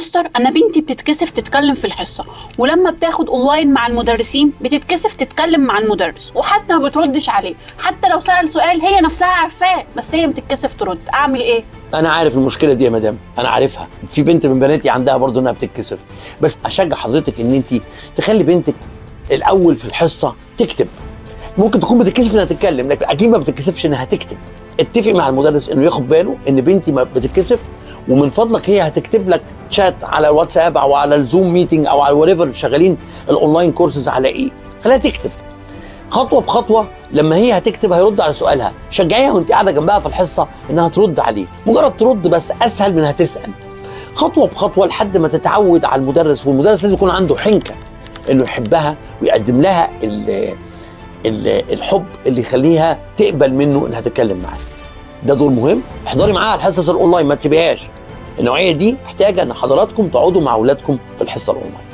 مستر انا بنتي بتتكسف تتكلم في الحصه، ولما بتاخد اونلاين مع المدرسين بتتكسف تتكلم مع المدرس، وحتى ما بتردش عليه، حتى لو سأل سؤال هي نفسها عارفاه بس هي بتتكسف ترد. اعمل ايه؟ انا عارف المشكله دي يا مدام، انا عارفها. في بنت من بناتي عندها برضو انها بتتكسف، بس اشجع حضرتك ان انت تخلي بنتك الاول في الحصه تكتب. ممكن تكون بتتكسف انها تتكلم، لكن اكيد ما بتتكسفش انها تكتب. اتفق مع المدرس انه ياخد باله ان بنتي ما بتتكسف، ومن فضلك هي هتكتب لك شات على الواتساب او على الزوم ميتنج او على وريفر شغالين الاونلاين كورسز على ايه. خليها تكتب خطوه بخطوه. لما هي هتكتب هيرد على سؤالها، شجعيها وانت قاعده جنبها في الحصه انها ترد عليه. مجرد ترد بس اسهل من انها تسال. خطوه بخطوه لحد ما تتعود على المدرس، والمدرس لازم يكون عنده حنكه انه يحبها ويقدم لها الحب اللي يخليها تقبل منه انها تتكلم معاه. ده دور مهم. احضري معاها الحصص الاونلاين، ما تسيبيهاش. النوعيه دي محتاجه ان حضراتكم تقعدوا مع اولادكم في الحصه الاونلاين.